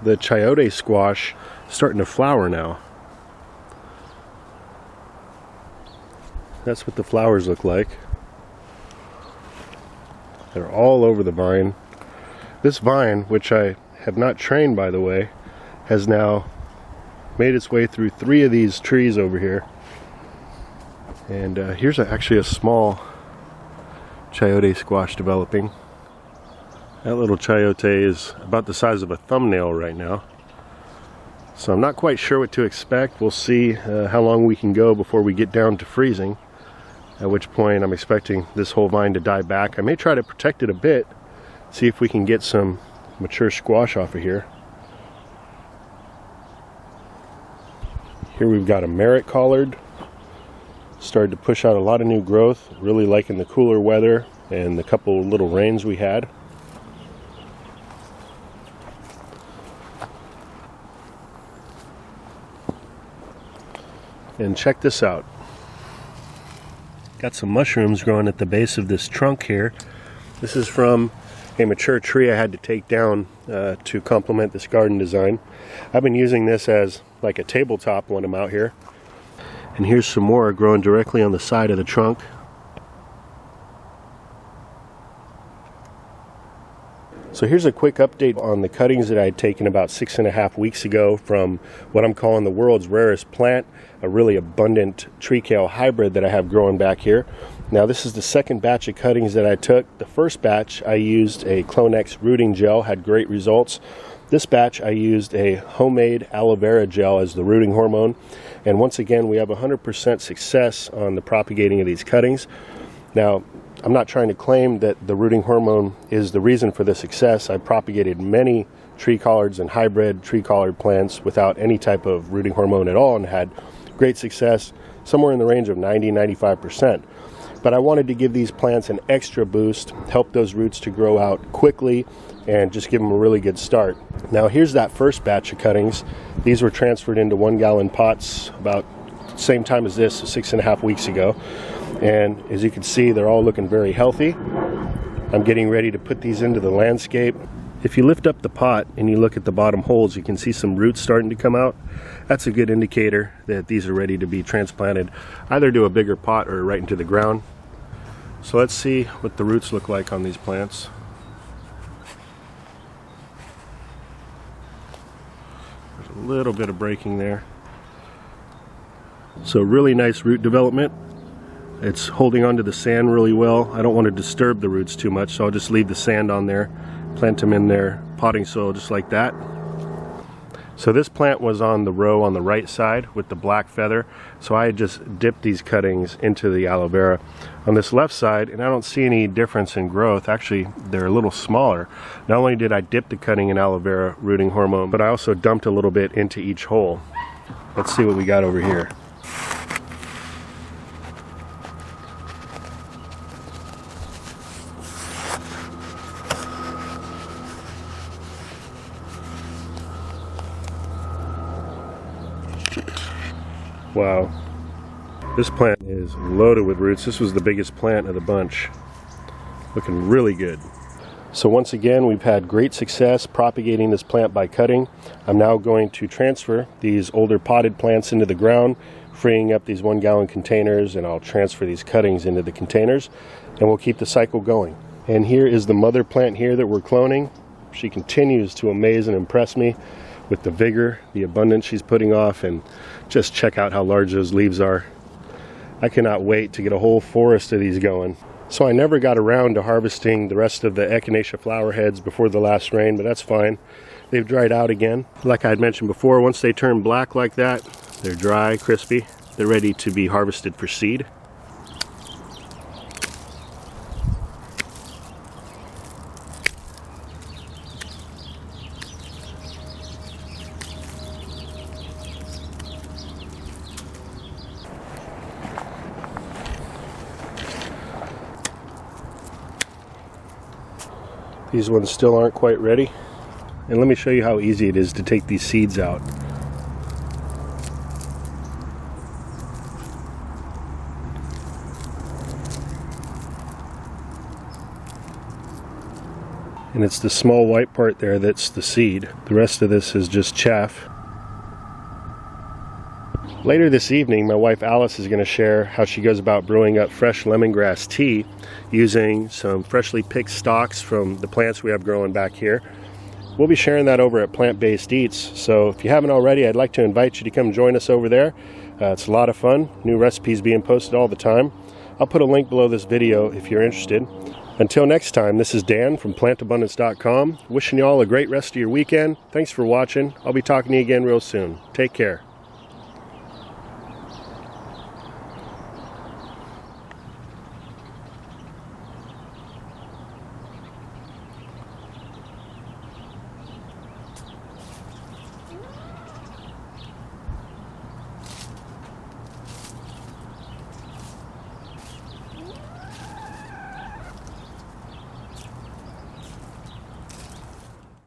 the Chayote squash starting to flower now. That's what the flowers look like. They're all over the vine. This vine, which I have not trained by the way, has now made its way through 3 of these trees over here. And here's actually a small Chayote squash developing. That little Chayote is about the size of a thumbnail right now. So I'm not quite sure what to expect. We'll see how long we can go before we get down to freezing. At which point I'm expecting this whole vine to die back. I may try to protect it a bit, see if we can get some mature squash off of here. Here we've got a merit collard. Started to push out a lot of new growth. Really liking the cooler weather and the couple little rains we had. And check this out. Got some mushrooms growing at the base of this trunk here. This is from a mature tree I had to take down to complement this garden design. I've been using this as like a tabletop when I'm out here. And here's some more growing directly on the side of the trunk. So here's a quick update on the cuttings that I had taken about 6.5 weeks ago from what I'm calling the world's rarest plant, a really abundant tree kale hybrid that I have growing back here. Now this is the second batch of cuttings that I took. The first batch I used a Clonex rooting gel, had great results. This batch I used a homemade aloe vera gel as the rooting hormone. And once again we have 100% success on the propagating of these cuttings. Now I'm not trying to claim that the rooting hormone is the reason for the success. I propagated many tree collards and hybrid tree collard plants without any type of rooting hormone at all and had great success, somewhere in the range of 90-95%. But I wanted to give these plants an extra boost, help those roots to grow out quickly and just give them a really good start. Now here's that first batch of cuttings. These were transferred into 1-gallon pots about the same time as this, 6.5 weeks ago. And as you can see, they're all looking very healthy. I'm getting ready to put these into the landscape. If you lift up the pot and you look at the bottom holes, you can see some roots starting to come out. That's a good indicator that these are ready to be transplanted either to a bigger pot or right into the ground. So let's see what the roots look like on these plants. There's a little bit of breaking there. So really nice root development. It's holding onto the sand really well. I don't want to disturb the roots too much, so I'll just leave the sand on there, plant them in their potting soil just like that. So this plant was on the row on the right side with the black feather, so I just dipped these cuttings into the aloe vera. On this left side, and I don't see any difference in growth, actually they're a little smaller. Not only did I dip the cutting in aloe vera rooting hormone, but I also dumped a little bit into each hole. Let's see what we got over here. Wow, this plant is loaded with roots. This was the biggest plant of the bunch. Looking really good. So once again, we've had great success propagating this plant by cutting. I'm now going to transfer these older potted plants into the ground, freeing up these 1-gallon containers, and I'll transfer these cuttings into the containers, and we'll keep the cycle going. And here is the mother plant here that we're cloning. She continues to amaze and impress me with the vigor, the abundance she's putting off, and just check out how large those leaves are. I cannot wait to get a whole forest of these going. So I never got around to harvesting the rest of the Echinacea flower heads before the last rain, but that's fine. They've dried out again. Like I had mentioned before, once they turn black like that, they're dry, crispy, they're ready to be harvested for seed. These ones still aren't quite ready. And let me show you how easy it is to take these seeds out. And it's the small white part there that's the seed. The rest of this is just chaff. Later this evening, my wife Alice is going to share how she goes about brewing up fresh lemongrass tea using some freshly picked stalks from the plants we have growing back here. We'll be sharing that over at Plant-Based Eats, so if you haven't already, I'd like to invite you to come join us over there. It's a lot of fun. New recipes being posted all the time. I'll put a link below this video if you're interested. Until next time, this is Dan from plantabundance.com, wishing you all a great rest of your weekend. Thanks for watching. I'll be talking to you again real soon. Take care.